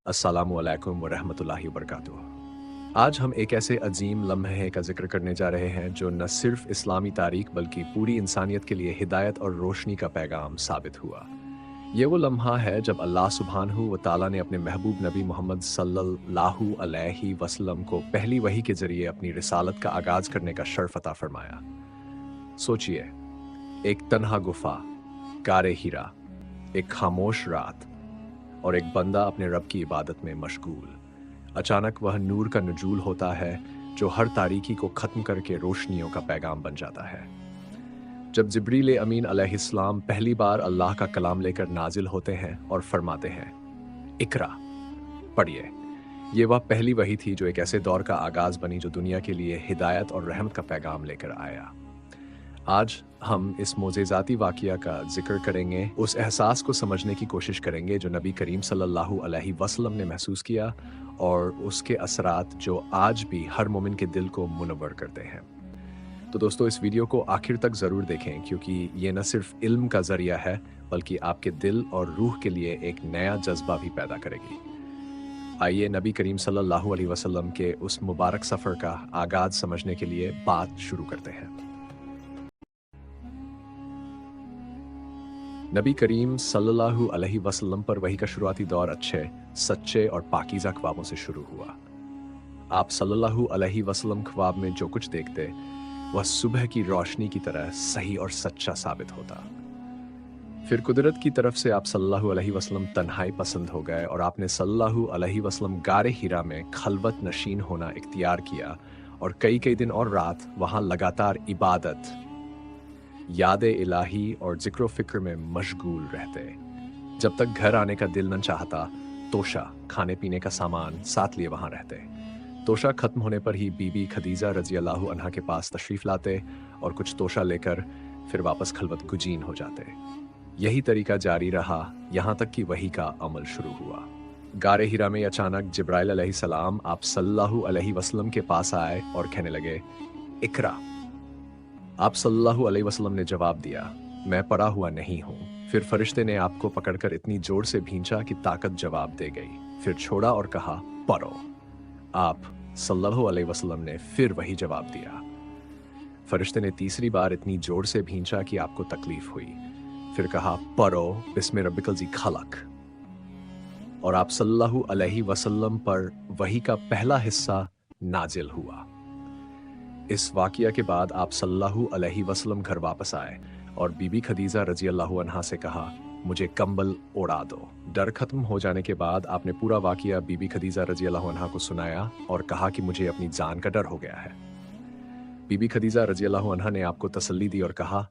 अस्सलामुअलैकुम वरहमतुल्लाहि वबरकातुह। आज हम एक ऐसे अजीम लम्हे का जिक्र करने जा रहे हैं जो न सिर्फ इस्लामी तारीख बल्कि पूरी इंसानियत के लिए हिदायत और रोशनी का पैगाम साबित हुआ। ये वो लम्हा है जब अल्लाह सुब्हानहू व तआला ने अपने महबूब नबी मोहम्मद सल्लल्लाहु अलैहि वसल्लम को पहली वही के जरिए अपनी रिसालत का आगाज करने का शर्फ अता फरमाया। सोचिए, एक तन्हा गुफा, गारे हीरा, एक खामोश रात और एक बंदा अपने रब की इबादत में मशगूल। अचानक वह नूर का नजूल होता है जो हर तारीकी को ख़त्म करके रोशनियों का पैगाम बन जाता है। जब जिब्रील अमीन अलैहिस्सलाम पहली बार अल्लाह का कलाम लेकर नाजिल होते हैं और फरमाते हैं, इकरा, पढ़िए, ये वह पहली वही थी जो एक ऐसे दौर का आगाज़ बनी जो दुनिया के लिए हिदायत और रहमत का पैगाम लेकर आया। आज हम इस मोजेज़ाती वाक़िया का जिक्र करेंगे, उस एहसास को समझने की कोशिश करेंगे जो नबी करीम सल्लल्लाहु अलैहि वसल्लम ने महसूस किया और उसके असरात जो आज भी हर मोमिन के दिल को मुनव्वर करते हैं। तो दोस्तों, इस वीडियो को आखिर तक ज़रूर देखें क्योंकि ये न सिर्फ इल्म का ज़रिया है बल्कि आपके दिल और रूह के लिए एक नया जज्बा भी पैदा करेगी। आइए नबी करीम सल्लल्लाहु अलैहि वसल्लम के उस मुबारक सफ़र का आगाज़ समझने के लिए बात शुरू करते हैं। नबी करीम सल्लल्लाहु अलैहि वसल्लम पर वही का शुरुआती दौर अच्छे, सच्चे और पाकीज़ा ख्वाबों से शुरू हुआ। आप सल्लल्लाहु अलैहि वसल्लम ख्वाब में जो कुछ देखते वह सुबह की रोशनी की तरह सही और सच्चा साबित होता। फिर कुदरत की तरफ से आप सल्लल्लाहु अलैहि वसल्लम तन्हाई पसंद हो गए और आपने सल्लल्लाहु अलैहि वसल्लम गारे हिरा में खलवत नशीन होना इख्तियार किया और कई कई दिन और रात वहाँ लगातार इबादत, याद इलाही और जिक्र फिक्र में मशगूल रहते। जब तक घर आने का दिल न चाहता, तोशा, खाने पीने का सामान साथ लिए वहां रहते। तोशा खत्म होने पर ही बीबी खदीजा रजी अल्लाह अन्हा के पास तशरीफ लाते और कुछ तोशा लेकर फिर वापस खलवत गुजीन हो जाते। यही तरीका जारी रहा यहाँ तक कि वही का अमल शुरू हुआ। गारे हिरा में अचानक जिब्राइल अलैहिस्सलाम आप सल्लल्लाहु अलैहि वसल्लम के पास आए और कहने लगे, इकरा। आप सल्लल्लाहु अलैहि वसल्लम ने जवाब दिया, मैं पड़ा हुआ नहीं हूँ। फिर फरिश्ते ने आपको पकड़कर इतनी जोर से भींचा कि ताकत जवाब दे गई। फिर छोड़ा और कहा, पढ़ो। आप सल्लल्लाहु अलैहि वसल्लम ने फिर वही जवाब दिया। फरिश्ते ने तीसरी बार इतनी जोर से भींचा कि आपको तकलीफ हुई। फिर कहा, पढ़ो बिस्मि रब्बिकल ज़ी खलक। और आप सल्लल्लाहु अलैहि वसल्लम पर वही का पहला हिस्सा नाजिल हुआ। इस वाक़िया के बाद आप सल्लल्लाहु अलैहि वसल्लम घर वापस आए और बीबी खदीजा रजी अल्लाह अन्हा से कहा, मुझे कंबल ओढ़ा दो। डर खत्म हो जाने के बाद आपने पूरा वाक़िया बीबी खदीजा रजी अल्लाह अन्हा को सुनाया और कहा कि मुझे अपनी जान का डर हो गया है। बीबी खदीजा रजी अल्लाह अन्हा ने आपको तसल्ली दी और कहा,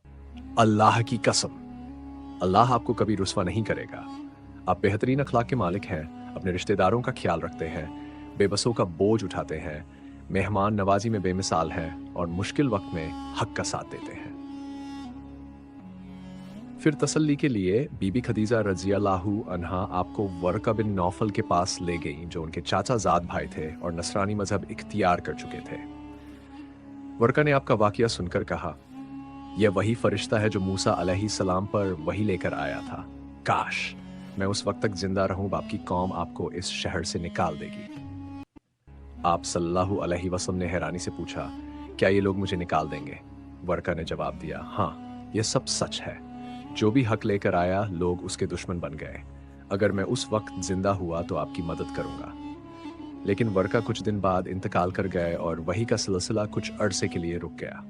अल्लाह की कसम, अल्लाह आपको कभी रुस्वा नहीं करेगा। आप बेहतरीन अखलाक के मालिक हैं, अपने रिश्तेदारों का ख्याल रखते हैं, बेबसों का बोझ उठाते हैं, मेहमान नवाजी में बेमिसाल हैं और मुश्किल वक्त में हक का साथ देते हैं। फिर तसल्ली के लिए बीबी खदीजा रज़ियल्लाहु अन्हा आपको वर्का बिन नौफल के पास ले गईं जो उनके चाचा ज़ाद भाई थे और नसरानी मजहब इख्तियार कर चुके थे। वर्का ने आपका वाक़िया सुनकर कहा, यह वही फरिश्ता है जो मूसा अलैहिस्सलाम पर वही लेकर आया था। काश मैं उस वक्त तक जिंदा रहूं, आपकी कौम आपको इस शहर से निकाल देगी। आप सल्लल्लाहु अलैहि वसल्लम ने हैरानी से पूछा, क्या ये लोग मुझे निकाल देंगे? वर्का ने जवाब दिया, हाँ, ये सब सच है। जो भी हक लेकर आया लोग उसके दुश्मन बन गए। अगर मैं उस वक्त जिंदा हुआ तो आपकी मदद करूंगा। लेकिन वर्का कुछ दिन बाद इंतकाल कर गए और वही का सिलसिला कुछ अरसे के लिए रुक गया।